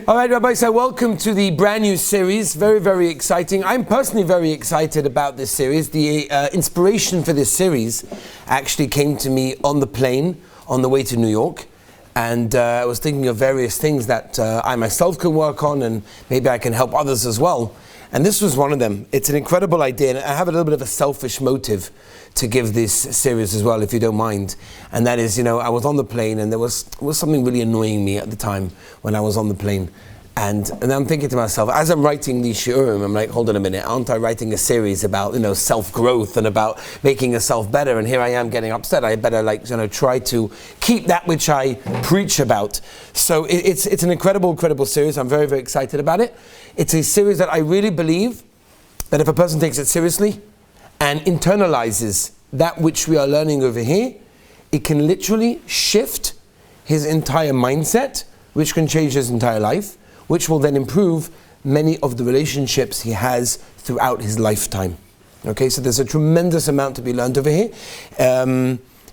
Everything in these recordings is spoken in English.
All right, Rabbi, so welcome to the brand new series. Very, very exciting. I'm personally very excited about this series. The inspiration for this series actually came to me on the plane on the way to New York. And I was thinking of various things that I myself can work on, and maybe I can help others as well. And this was one of them. It's an incredible idea, and I have a little bit of a selfish motive to give this series as well, if you don't mind. And that is, I was on the plane, and there was something really annoying me at the time when I was on the plane. And I'm thinking to myself, as I'm writing these shiurim, I'm like, hold on a minute, aren't I writing a series about, self-growth and about making yourself better? And here I am getting upset. I better try to keep that which I preach about. So it's an incredible series. I'm very, very excited about it. It's a series that I really believe that if a person takes it seriously and internalizes that which we are learning over here, it can literally shift his entire mindset, which can change his entire life, which will then improve many of the relationships he has throughout his lifetime. Okay, so there's a tremendous amount to be learned over here.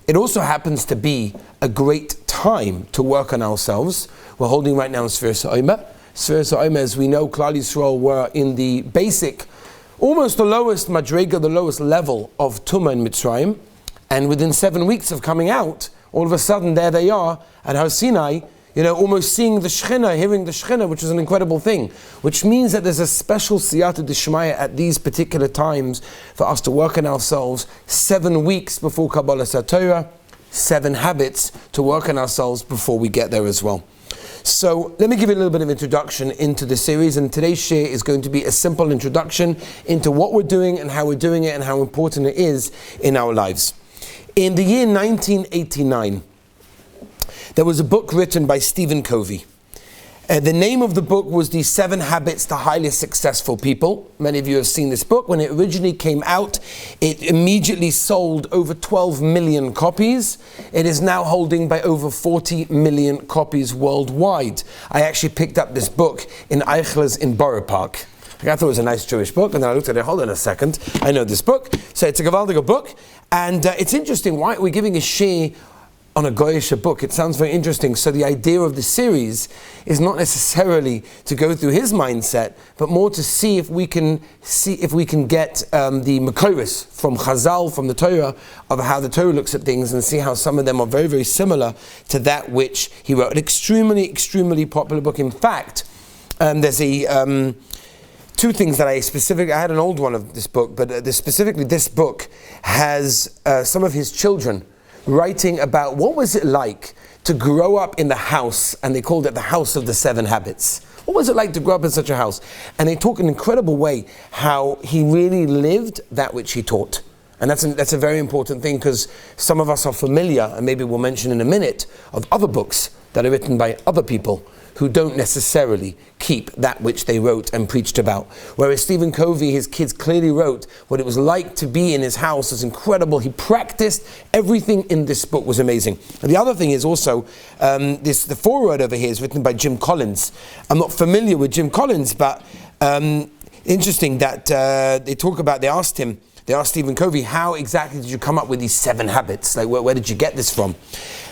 It also happens to be a great time to work on ourselves. We're holding right now in Sfiras HaOmer. Sfiras HaOmer, as we know, Klal Yisrael were in the basic, almost the lowest madrega, the lowest level of Tumah in Mitzrayim. And within 7 weeks of coming out, all of a sudden there they are at Har Sinai, almost seeing the Shekhinah, hearing the Shekhinah, which is an incredible thing. Which means that there's a special siyata d'shmaya at these particular times for us to work on ourselves. 7 weeks before Kabbalah Torah, 7 habits to work on ourselves before we get there as well. So let me give you a little bit of introduction into the series, and today's share is going to be a simple introduction into what we're doing and how we're doing it and how important it is in our lives. In the year 1989, there was a book written by Stephen Covey. The name of the book was The 7 Habits to Highly Successful People. Many of you have seen this book. When it originally came out, it immediately sold over 12 million copies. It is now holding by over 40 million copies worldwide. I actually picked up this book in Eichler's in Borough Park. I thought it was a nice Jewish book, and then I looked at it, hold on a second, I know this book. So it's a gewaldige book, and it's interesting, why are we giving a share on a goyish book? It sounds very interesting. So the idea of the series is not necessarily to go through his mindset, but more to see if we can get the Makoros from Chazal, from the Torah, of how the Torah looks at things, and see how some of them are very, very similar to that which he wrote. An extremely popular book. In fact, there's two things that I had an old one of this book, but specifically this book has some of his children writing about what was it like to grow up in the house, and they called it the house of the 7 habits. What was it like to grow up in such a house? And they talk in an incredible way how he really lived that which he taught. And that's a very important thing, because some of us are familiar, and maybe we'll mention in a minute, of other books that are written by other people who don't necessarily keep that which they wrote and preached about. Whereas Stephen Covey, his kids clearly wrote what it was like to be in his house. It's incredible. He practiced everything in this book was amazing. And the other thing is also, the foreword over here is written by Jim Collins. I'm not familiar with Jim Collins, but interesting that they asked Stephen Covey, how exactly did you come up with these 7 habits? Like, where did you get this from?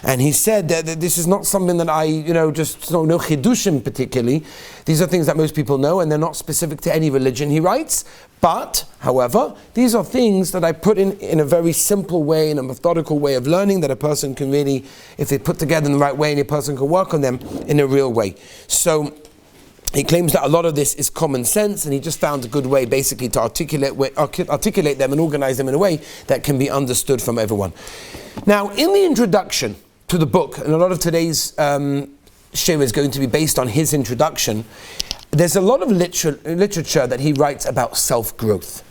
And he said that this is not something that I, just no chidushim particularly. These are things that most people know, and they're not specific to any religion, he writes. But, however, these are things that I put in a very simple way, in a methodical way of learning, that a person can really, if they put together in the right way, and a person can work on them in a real way. So he claims that a lot of this is common sense, and he just found a good way basically to articulate them and organize them in a way that can be understood from everyone. Now, in the introduction to the book, and a lot of today's share is going to be based on his introduction, there's a lot of literature that he writes about self-growth.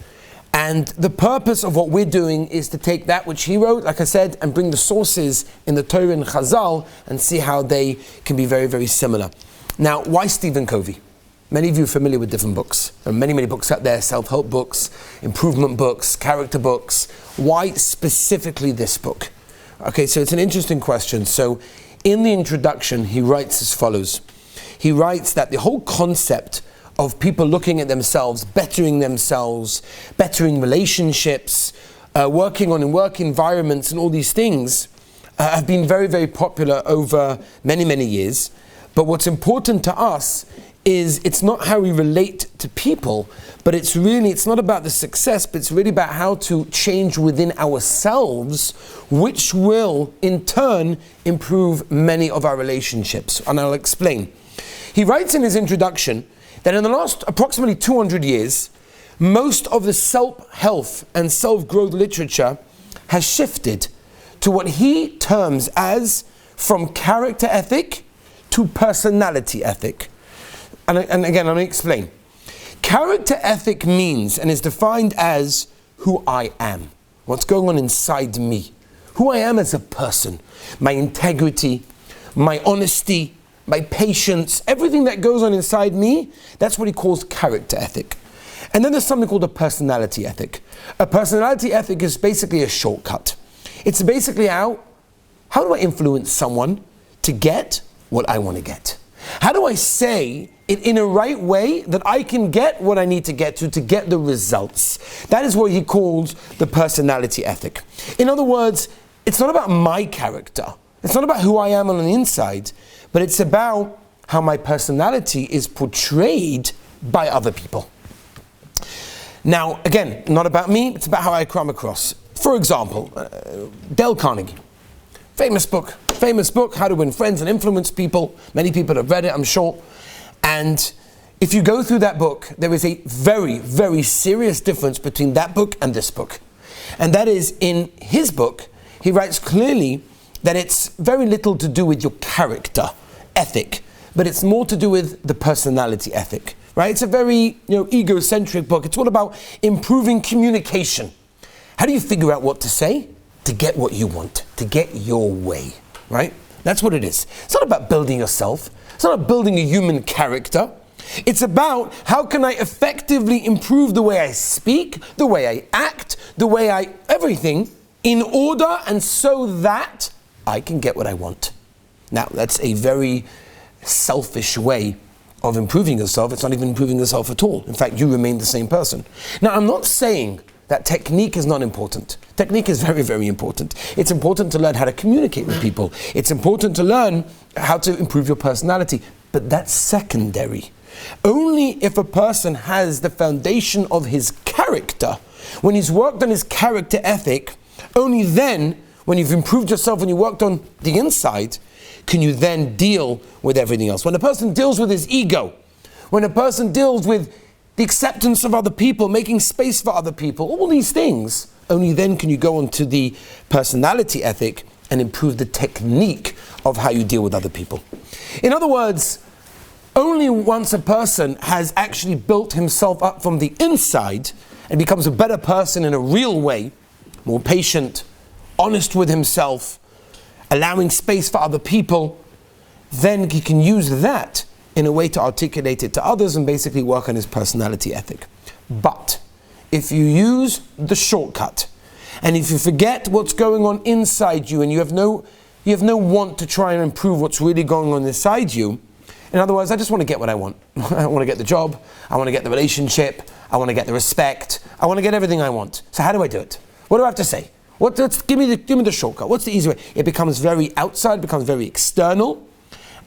And the purpose of what we're doing is to take that which he wrote, like I said, and bring the sources in the Torah and Chazal and see how they can be very, very similar. Now, why Stephen Covey? Many of you are familiar with different books. There are many, many books out there, self-help books, improvement books, character books. Why specifically this book? Okay, so it's an interesting question. So in the introduction, he writes as follows. He writes that the whole concept of people looking at themselves, bettering relationships, working on in work environments and all these things have been very, very popular over many, many years. But what's important to us is it's not how we relate to people, but it's not about the success, but it's really about how to change within ourselves, which will in turn improve many of our relationships. And I'll explain. He writes in his introduction that in the last approximately 200 years, most of the self-help and self-growth literature has shifted to what he terms as from character ethic to personality ethic. And again, let me explain. Character ethic means and is defined as who I am, what's going on inside me, who I am as a person, my integrity, my honesty, my patience, everything that goes on inside me, that's what he calls character ethic. And then there's something called a personality ethic. A personality ethic is basically a shortcut. It's basically how do I influence someone to get what I want to get? How do I say it in a right way that I can get what I need to get the results? That is what he calls the personality ethic. In other words, it's not about my character. It's not about who I am on the inside, but it's about how my personality is portrayed by other people. Now, again, not about me, it's about how I come across. For example, Dale Carnegie. Famous book, How to Win Friends and Influence People. Many people have read it, I'm sure. And if you go through that book, there is a very, very serious difference between that book and this book. And that is, in his book, he writes clearly that it's very little to do with your character ethic, but it's more to do with the personality ethic, right? It's a very, egocentric book. It's all about improving communication. How do you figure out what to say to get what you want, to get your way, right? That's what it is. It's not about building yourself. It's not about building a human character. It's about how can I effectively improve the way I speak, the way I act, everything in order and so that I can get what I want. Now, that's a very selfish way of improving yourself. It's not even improving yourself at all. In fact, you remain the same person. Now, I'm not saying that technique is not important. Technique is very, very important. It's important to learn how to communicate with people. It's important to learn how to improve your personality. But that's secondary. Only if a person has the foundation of his character, when he's worked on his character ethic, only then, when you've improved yourself and you worked on the inside, can you then deal with everything else. When a person deals with his ego, when a person deals with the acceptance of other people, making space for other people, all these things, only then can you go on to the personality ethic and improve the technique of how you deal with other people. In other words, only once a person has actually built himself up from the inside and becomes a better person in a real way, more patient, honest with himself, allowing space for other people, then he can use that in a way to articulate it to others and basically work on his personality ethic. But if you use the shortcut and if you forget what's going on inside you and you have no want to try and improve what's really going on inside you, in other words, I just want to get what I want. I want to get the job, I want to get the relationship, I want to get the respect, I want to get everything I want. So how do I do it? What do I have to say? Give me the shortcut. What's the easy way? It becomes very outside, becomes very external,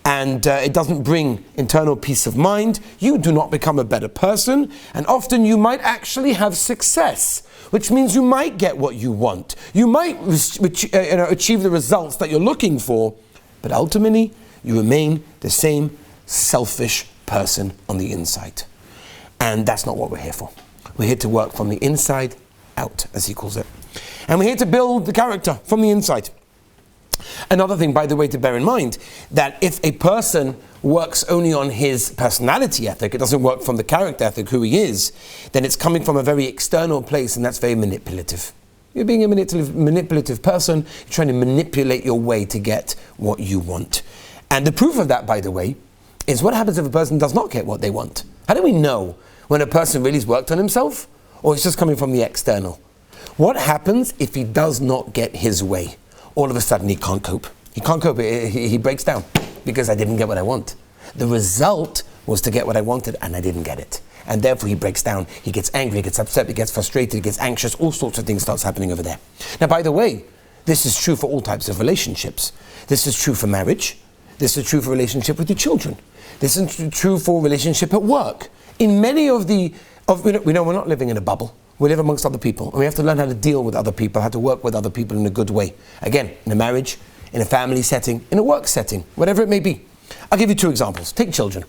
and it doesn't bring internal peace of mind. You do not become a better person, and often you might actually have success, which means you might get what you want. You might achieve the results that you're looking for, but ultimately you remain the same selfish person on the inside. And that's not what we're here for. We're here to work from the inside out, as he calls it. And we're here to build the character from the inside. Another thing, by the way, to bear in mind, that if a person works only on his personality ethic, it doesn't work from the character ethic, who he is, then it's coming from a very external place, and that's very manipulative. You're being a manipulative person, you're trying to manipulate your way to get what you want. And the proof of that, by the way, is what happens if a person does not get what they want. How do we know when a person really has worked on himself, or it's just coming from the external? What happens if he does not get his way? All of a sudden he can't cope. He can't cope, he breaks down because I didn't get what I want. The result was to get what I wanted and I didn't get it. And therefore he breaks down, he gets angry, he gets upset, he gets frustrated, he gets anxious, all sorts of things starts happening over there. Now, by the way, this is true for all types of relationships. This is true for marriage. This is true for relationship with your children. This is true for relationship at work. In many of the, we know we're not living in a bubble. We live amongst other people, and we have to learn how to deal with other people, how to work with other people in a good way. Again, in a marriage, in a family setting, in a work setting, whatever it may be. I'll give you 2 examples. Take children.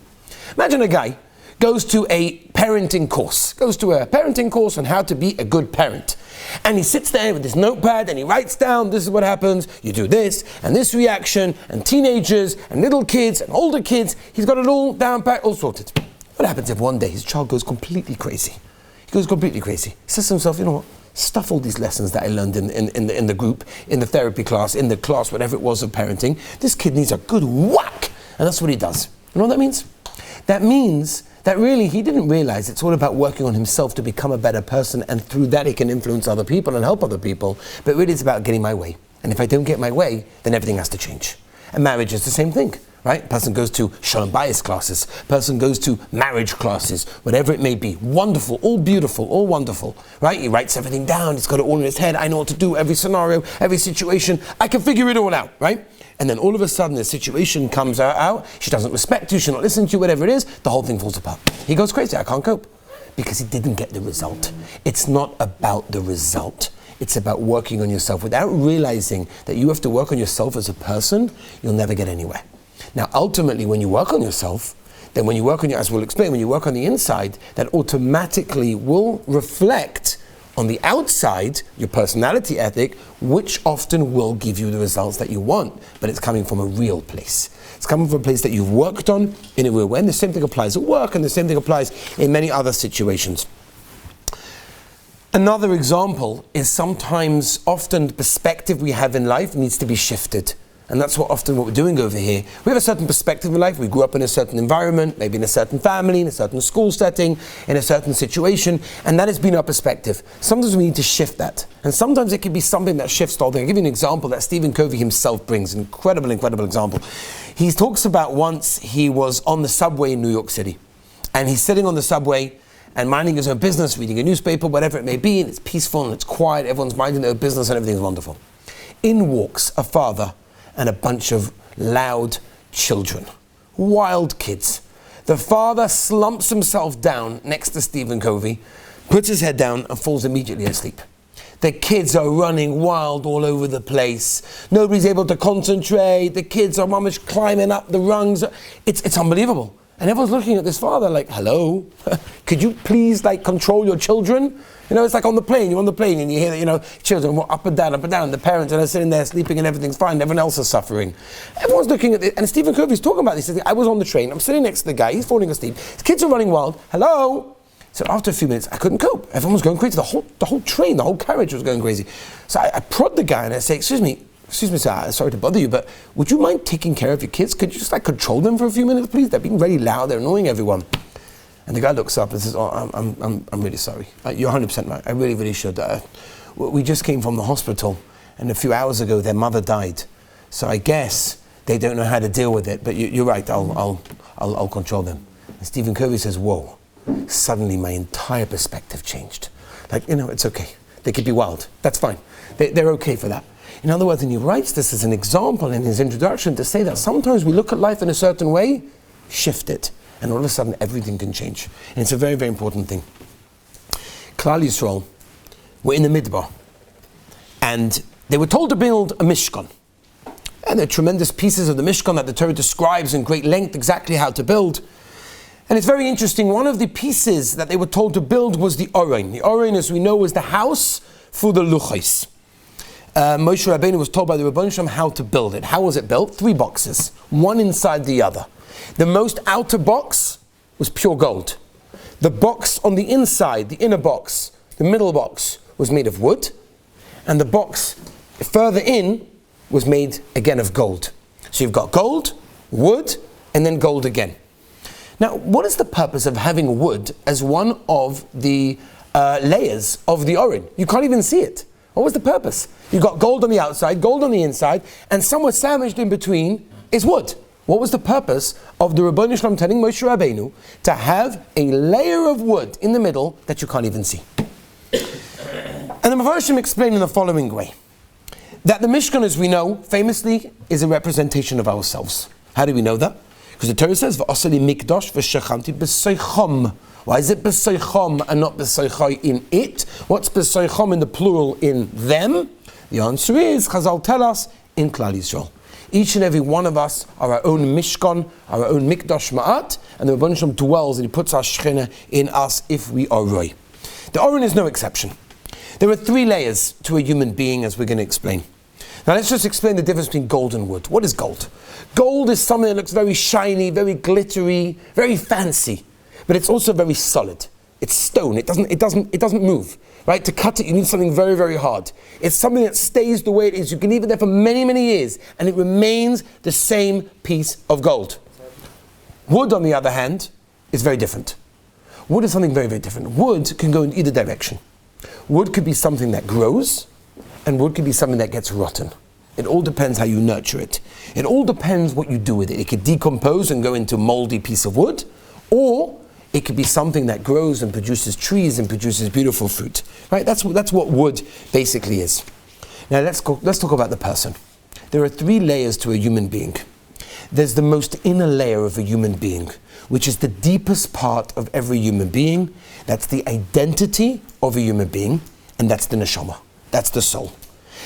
Imagine a guy goes to a parenting course, on how to be a good parent. And he sits there with his notepad and he writes down, this is what happens, you do this, and this reaction, and teenagers, and little kids, and older kids. He's got it all down pat, all sorted. What happens if one day his child goes completely crazy? He goes completely crazy. He says to himself, you know what? Stuff all these lessons that I learned in the group, in the therapy class, in the class, whatever it was of parenting. This kid needs a good whack. And that's what he does. You know what that means? That means that really he didn't realize it's all about working on himself to become a better person, and through that he can influence other people and help other people. But really it's about getting my way. And if I don't get my way, then everything has to change. And marriage is the same thing. Right? Person goes to Shalom Bayis classes. Person goes to marriage classes, whatever it may be. Wonderful, all beautiful, all wonderful. Right? He writes everything down. He's got it all in his head. I know what to do. Every scenario, every situation. I can figure it all out. Right? And then all of a sudden, the situation comes out. She doesn't respect you. She's not listening to you. Whatever it is, the whole thing falls apart. He goes crazy. I can't cope because he didn't get the result. It's not about the result. It's about working on yourself. Without realizing that you have to work on yourself as a person, you'll never get anywhere. Now, ultimately, when you work on yourself, then when you work on your, as we'll explain, when you work on the inside, that automatically will reflect on the outside, your personality ethic, which often will give you the results that you want. But it's coming from a real place. It's coming from a place that you've worked on in a real way. And the same thing applies at work, and the same thing applies in many other situations. Another example is sometimes, often the perspective we have in life needs to be shifted. And that's what we're doing over here. We have a certain perspective in life. We grew up in a certain environment, maybe in a certain family, in a certain school setting, in a certain situation, and that has been our perspective. Sometimes we need to shift that. And sometimes it can be something that shifts the whole thing. I'll give you an example that Stephen Covey himself brings, an incredible example. He talks about once he was on the subway in New York City, and he's sitting on the subway and minding his own business, reading a newspaper, whatever it may be, and it's peaceful and it's quiet, everyone's minding their own business and everything's wonderful. In walks a father and a bunch of loud children, wild kids. The father slumps himself down next to Stephen Covey, puts his head down and falls immediately asleep. The kids are running wild all over the place. Nobody's able to concentrate. The kids are mamish climbing up the rungs. It's unbelievable. And everyone's looking at this father like, hello, could you please control your children? You know, it's like on the plane, you're on the plane and you hear that, children walk up and down, the parents are sitting there sleeping and everything's fine, everyone else is suffering. Everyone's looking at it, and Stephen Covey's talking about this. He says, I was on the train, I'm sitting next to the guy, he's falling asleep, his kids are running wild, hello? So after a few minutes, I couldn't cope. Everyone was going crazy, the whole train, the whole carriage was going crazy. So I prod the guy and I say, excuse me, sir, sorry to bother you, but would you mind taking care of your kids? Could you just control them for a few minutes, please? They're being very loud, they're annoying everyone. And the guy looks up and says, oh, I'm really sorry. You're 100% right. I really, really should. We just came from the hospital, and a few hours ago their mother died. So I guess they don't know how to deal with it. But you're right. I'll control them. And Stephen Covey says, whoa! Suddenly my entire perspective changed. It's okay. They could be wild. That's fine. They're okay for that. In other words, and he writes this as an example in his introduction to say that sometimes we look at life in a certain way, shift it. And all of a sudden, everything can change. And it's a very, very important thing. Klal Yisrael were in the Midbar. And they were told to build a Mishkan. And there are tremendous pieces of the Mishkan that the Torah describes in great length exactly how to build. And it's very interesting. One of the pieces that they were told to build was the Orein. The Orein, as we know, was the house for the Luchos. Moshe Rabbeinu was told by the Rebbeinu Shalom how to build it. How was it built? 3 boxes, one inside the other. The most outer box was pure gold. The box on the inside, the inner box, the middle box, was made of wood. And the box further in was made again of gold. So you've got gold, wood, and then gold again. Now, what is the purpose of having wood as one of the layers of the Orein? You can't even see it. What was the purpose? You've got gold on the outside, gold on the inside, and somewhere sandwiched in between is wood. What was the purpose of the Rebbeinu Shalom telling Moshe Rabbeinu to have a layer of wood in the middle that you can't even see? And the Mefarshim explain in the following way, that the Mishkan, as we know, famously is a representation of ourselves. How do we know that? Because the Torah says, "V'asali mikdash v'shechanti b'soichom." Why is it b'soichom and not b'soichai in it? What's b'soichom in the plural in them? The answer is, Chazal tell us, in Klal Yisrael. Each and every one of us are our own mishkan, our own mikdash ma'at, and the Rebbeinu Shalom dwells and he puts our shechina in us if we are roy. The Oren is no exception. There are 3 layers to a human being, as we're going to explain. Now let's just explain the difference between gold and wood. What is gold? Gold is something that looks very shiny, very glittery, very fancy, but it's also very solid. It's stone. It doesn't move. Right? To cut it, you need something very, very hard. It's something that stays the way it is. You can leave it there for many, many years, and it remains the same piece of gold. Wood, on the other hand, is very different. Wood is something very, very different. Wood can go in either direction. Wood could be something that grows, and wood could be something that gets rotten. It all depends how you nurture it. It all depends what you do with it. It could decompose and go into a moldy piece of wood, or it could be something that grows and produces trees and produces beautiful fruit. Right? That's what wood basically is. Now let's talk about the person. There are 3 layers to a human being. There's the most inner layer of a human being, which is the deepest part of every human being. That's the identity of a human being, and that's the neshama. That's the soul.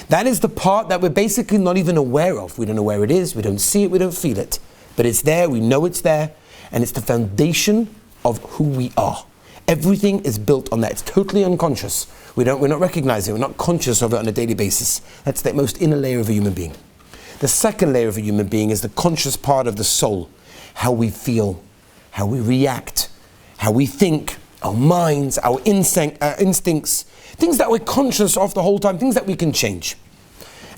That is the part that we're basically not even aware of. We don't know where it is, we don't see it, we don't feel it. But it's there, we know it's there, and it's the foundation of who we are. Everything is built on that. It's totally unconscious. We're not recognizing it, we're not conscious of it on a daily basis. That's the most inner layer of a human being. The second layer of a human being is the conscious part of the soul. How we feel, how we react, how we think, our minds, our instincts, things that we're conscious of the whole time, things that we can change.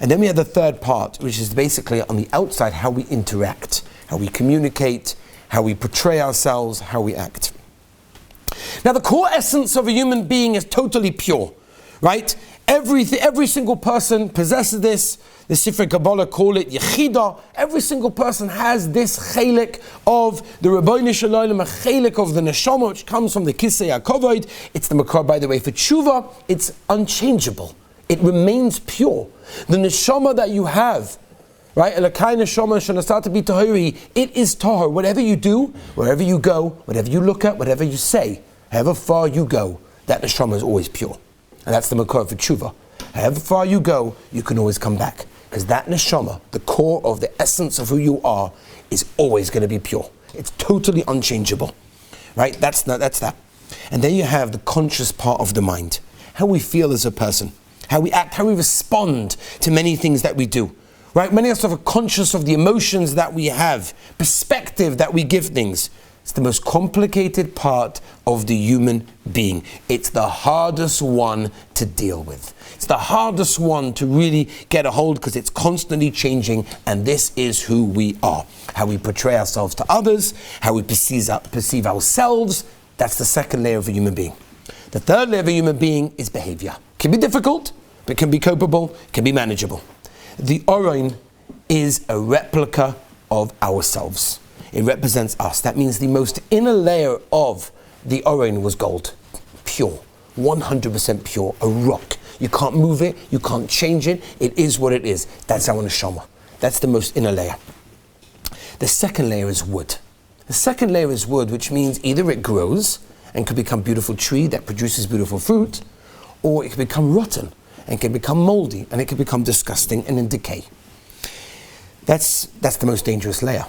And then we have the third part, which is basically on the outside, how we interact, how we communicate, how we portray ourselves, how we act. Now the core essence of a human being is totally pure, right? Every single person possesses this. The Sifrei Kabbalah call it Yechida. Every single person has this chelik of the Rebbeinu Shalom, a chelik of the neshama, which comes from the Kisei HaKavod. It's the makor, by the way, for tshuva. It's unchangeable. It remains pure. The neshama that you have, right? Elakai neshama shenasata bi tahiri. It is tahor. Whatever you do, wherever you go, whatever you look at, whatever you say, however far you go, that neshama is always pure. And that's the makor for tshuva. However far you go, you can always come back. Because that neshama, the core of the essence of who you are, is always going to be pure. It's totally unchangeable. Right? That's that. And then you have the conscious part of the mind. How we feel as a person. How we act, how we respond to many things that we do. Right? Many of us are conscious of the emotions that we have, perspective that we give things. It's the most complicated part of the human being. It's the hardest one to deal with. It's the hardest one to really get a hold because it's constantly changing, and this is who we are. How we portray ourselves to others, how we perceive ourselves. That's the second layer of a human being. The third layer of a human being is behavior. It can be difficult, but can be copable, can be manageable. The Oron is a replica of ourselves. It represents us. That means the most inner layer of the Oron was gold. Pure. 100% pure. A rock. You can't move it. You can't change it. It is what it is. That's our neshama. That's the most inner layer. The second layer is wood. The second layer is wood, which means either it grows and could become a beautiful tree that produces beautiful fruit, or it can become rotten and can become moldy and it can become disgusting and in decay. That's the most dangerous layer.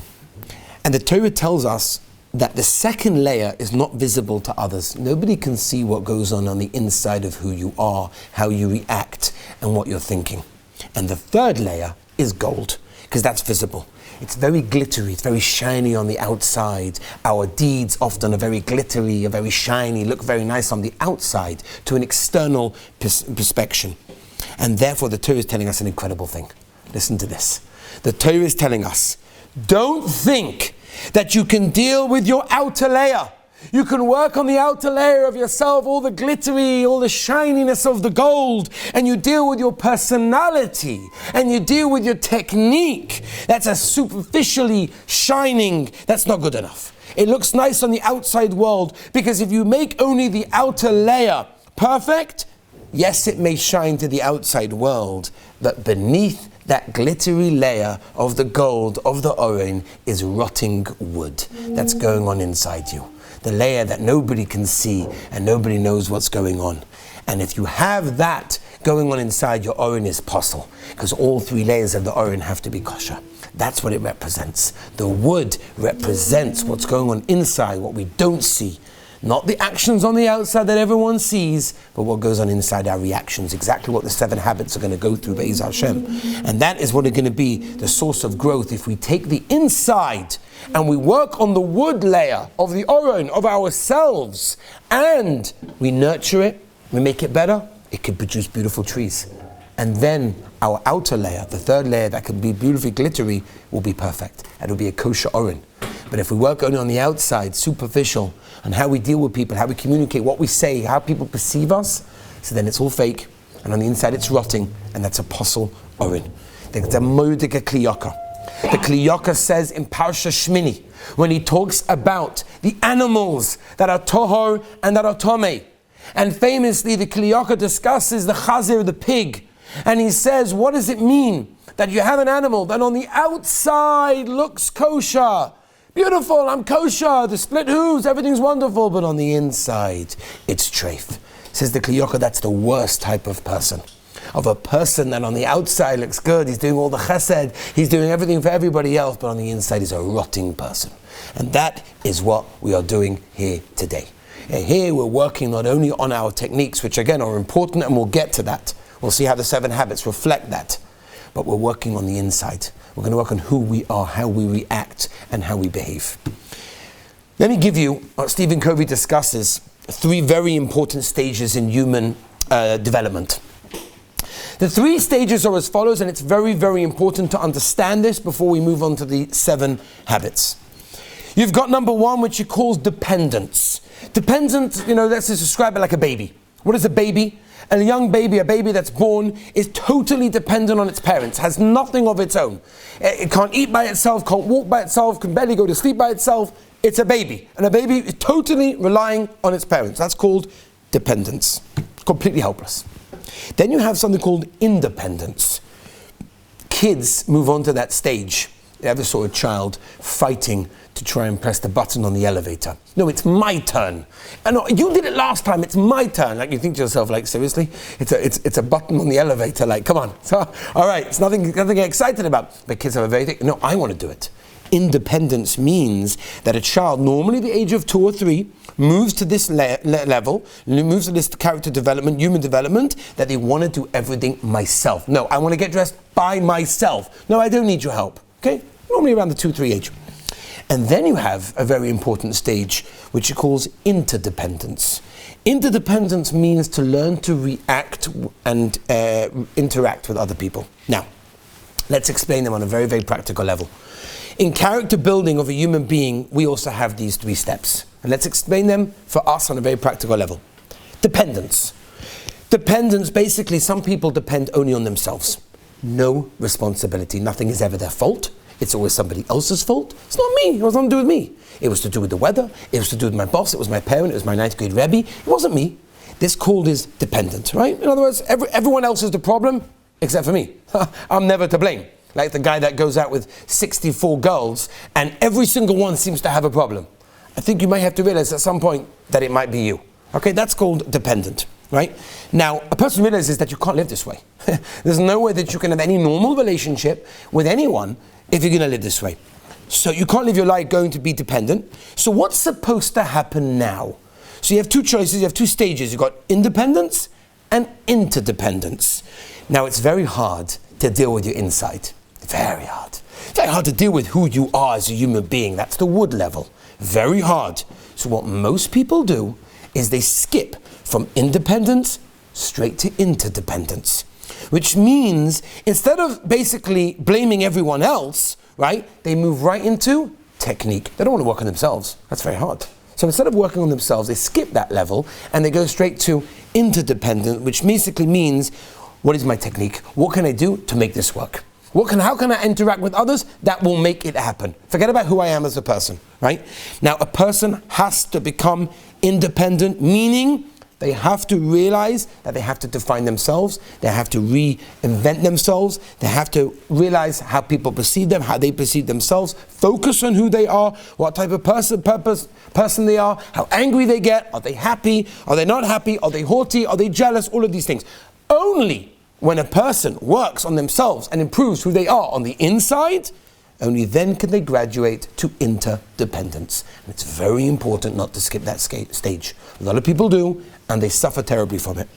And the Torah tells us that the second layer is not visible to others. Nobody can see what goes on the inside of who you are, how you react, and what you're thinking. And the third layer is gold, because that's visible. It's very glittery, it's very shiny on the outside. Our deeds often are very glittery, are very shiny, look very nice on the outside to an external perspection. And therefore the Torah is telling us an incredible thing. Listen to this. The Torah is telling us, don't think that you can deal with your outer layer. You can work on the outer layer of yourself, all the glittery, all the shininess of the gold, and you deal with your personality, and you deal with your technique. That's a superficially shining, that's not good enough. It looks nice on the outside world, because if you make only the outer layer perfect, yes, it may shine to the outside world, but beneath that glittery layer of the gold, of the oren, is rotting wood that's going on inside you. The layer that nobody can see and nobody knows what's going on. And if you have that going on inside, your oren is posel, because all three layers of the oren have to be kosher. That's what it represents. The wood represents what's going on inside, what we don't see. Not the actions on the outside that everyone sees, but what goes on inside, our reactions. Exactly what the 7 habits are going to go through, Be'ez Hashem. And that is what is going to be the source of growth. If we take the inside and we work on the wood layer of the oren, of ourselves, and we nurture it, we make it better, it can produce beautiful trees. And then our outer layer, the third layer that can be beautifully glittery, will be perfect. It will be a kosher oren. But if we work only on the outside, superficial, and how we deal with people, how we communicate, what we say, how people perceive us, so then it's all fake, and on the inside it's rotting, and that's a posel oren. The Kli Yakar says in Parsha Shmini, when he talks about the animals that are tohor and that are tomei, and famously the Kli Yakar discusses the chazir, the pig, and he says, what does it mean that you have an animal that on the outside looks kosher? Beautiful, I'm kosher, the split hooves, everything's wonderful, but on the inside, it's treif. Says the Kli Yakar, that's the worst type of person. Of a person that on the outside looks good, he's doing all the chesed, he's doing everything for everybody else, but on the inside he's a rotting person. And that is what we are doing here today. And here we're working not only on our techniques, which again are important, and we'll get to that. We'll see how the 7 habits reflect that. But we're working on the inside. We're going to work on who we are, how we react, and how we behave. Let me give you what Stephen Covey discusses, 3 very important stages in human development. The 3 stages are as follows, and it's very, very important to understand this before we move on to the 7 habits. You've got number 1, which he calls dependence. Dependent, let's just describe it like a baby. What is a baby? A young baby, a baby that's born, is totally dependent on its parents, has nothing of its own. It can't eat by itself, can't walk by itself, can barely go to sleep by itself. It's a baby. And a baby is totally relying on its parents. That's called dependence. Completely helpless. Then you have something called independence. Kids move on to that stage. You ever saw a child fighting to try and press the button on the elevator? No, it's my turn. And you did it last time, it's my turn. Like, you think to yourself, like, seriously? It's a button on the elevator, like, come on. So, all right, it's nothing to get excited about. But kids have a very thing. No, I want to do it. Independence means that a child, normally the age of 2 or 3, moves to this level, moves to this character development, human development, that they want to do everything myself. No, I want to get dressed by myself. No, I don't need your help. Okay? Normally around the 2-3 age. And then you have a very important stage, which he calls interdependence. Interdependence means to learn to react and interact with other people. Now, let's explain them on a very, very practical level. In character building of a human being, we also have these 3 steps. And let's explain them for us on a very practical level. Dependence. Dependence, basically, some people depend only on themselves. No responsibility. Nothing is ever their fault. It's always somebody else's fault. It's not me. It was nothing to do with me. It was to do with the weather. It was to do with my boss. It was my parent. It was my 9th grade Rebbe. It wasn't me. This called is dependent, right? In other words, everyone else is the problem except for me. I'm never to blame. Like the guy that goes out with 64 girls and every single one seems to have a problem. I think you might have to realize at some point that it might be you. Okay, that's called dependent, right? Now, a person realizes that you can't live this way. There's no way that you can have any normal relationship with anyone if you're going to live this way. So you can't live your life going to be dependent. So what's supposed to happen now? So you have 2 choices, you have 2 stages. You've got independence and interdependence. Now it's very hard to deal with your inside. Very hard. Very hard to deal with who you are as a human being. That's the wood level. Very hard. So what most people do is they skip from independence straight to interdependence. Which means instead of basically blaming everyone else, right, they move right into technique. They don't want to work on themselves. That's very hard. So instead of working on themselves, they skip that level and they go straight to interdependent, which basically means, what is my technique? What can I do to make this work? How can I interact with others that will make it happen? Forget about who I am as a person, right? Now, a person has to become independent, meaning They have to realize that they have to define themselves. They have to reinvent themselves. They have to realize how people perceive them, how they perceive themselves. Focus on who they are, what type of person they are, how angry they get. Are they happy? Are they not happy? Are they haughty? Are they jealous? All of these things. Only when a person works on themselves and improves who they are on the inside, only then can they graduate to interdependence. And it's very important not to skip that stage. A lot of people do, and they suffer terribly from it.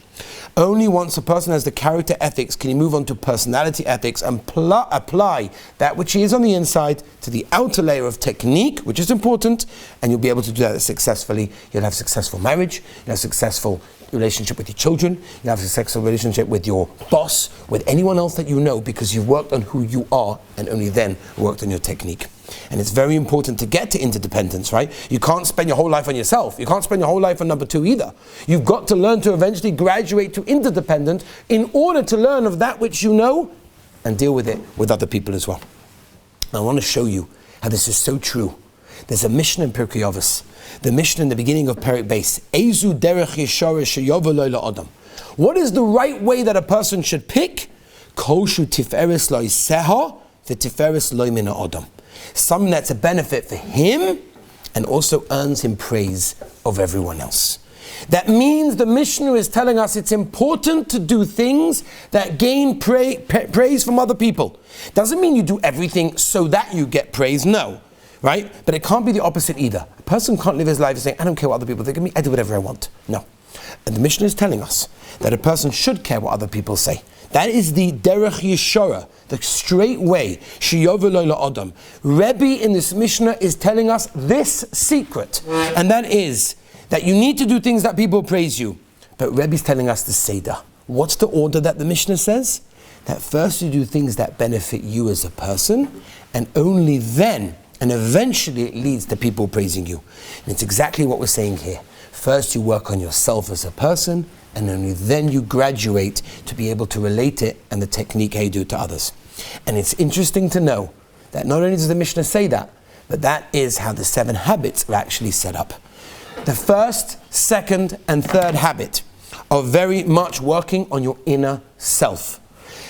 Only once a person has the character ethics can he move on to personality ethics and apply that which he is on the inside to the outer layer of technique, which is important, and you'll be able to do that successfully. You'll have successful marriage, you'll have successful relationship with your children, you'll have a successful relationship with your boss, with anyone else that you know, because you've worked on who you are and only then worked on your technique. And it's very important to get to interdependence, right? You can't spend your whole life on yourself. You can't spend your whole life on number two either. You've got to learn to eventually graduate to interdependent in order to learn of that which you know and deal with it with other people as well. I want to show you how this is so true. There's a mission in Pirkei Avos. The mission in the beginning of Perek Beis. Ezu derech yeshara sheyova lo la'adam. What is the right way that a person should pick? Kol shu tiferes lo yiseha v'tiferes lo min ha'adam. Something that's a benefit for him and also earns him praise of everyone else. That means the Mishnah is telling us it's important to do things that gain praise from other people. Doesn't mean you do everything so that you get praise, no. Right? But it can't be the opposite either. A person can't live his life saying, I don't care what other people think of me, I do whatever I want. No. And the Mishnah is telling us that a person should care what other people say. That is the derech yeshara, the straight way. Sheyova lo la'adam. Rebbe in this Mishnah is telling us this secret, and that is that you need to do things that people praise you. But Rebbe is telling us the Seder. What's the order that the Mishnah says? That first you do things that benefit you as a person, and only then, and eventually it leads to people praising you. And it's exactly what we're saying here. First you work on yourself as a person, and only then you graduate to be able to relate it and the technique how you do it to others. And it's interesting to know that not only does the Mishnah say that, but that is how the 7 habits are actually set up. The first, second, and third habit are very much working on your inner self.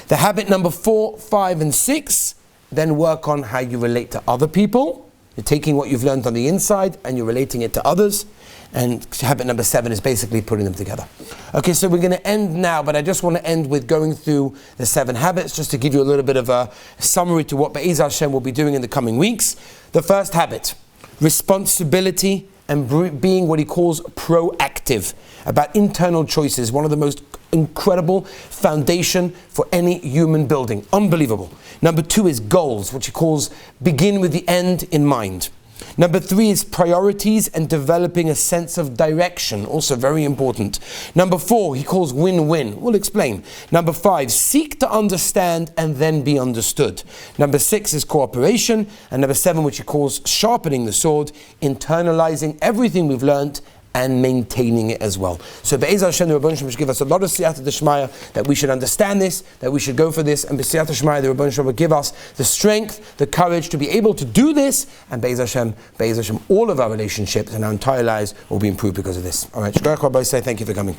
The habit number 4, 5, and 6 then work on how you relate to other people. You're taking what you've learned on the inside and you're relating it to others. And habit number 7 is basically putting them together. Okay, so we're going to end now, but I just want to end with going through the 7 habits, just to give you a little bit of a summary to what Be'ez Hashem will be doing in the coming weeks. The first habit, responsibility and being what he calls proactive, about internal choices, one of the most incredible foundation for any human building. Unbelievable. Number 2 is goals, which he calls begin with the end in mind. Number 3 is priorities and developing a sense of direction, also very important. Number 4, he calls win-win. We'll explain. Number 5, seek to understand and then be understood. Number 6 is cooperation. And number 7, which he calls sharpening the sword, internalizing everything we've learned and maintaining it as well. So Be'ez Hashem, the Rebbeinu Shalom should give us a lot of siyata d'shmaya that we should understand this, that we should go for this, and B'siyata d'shmaya, the Rebbeinu Shalom will give us the strength, the courage to be able to do this, and Be'ez Hashem, all of our relationships and our entire lives will be improved because of this. All right, Shkoyach Rabbi, say thank you for coming.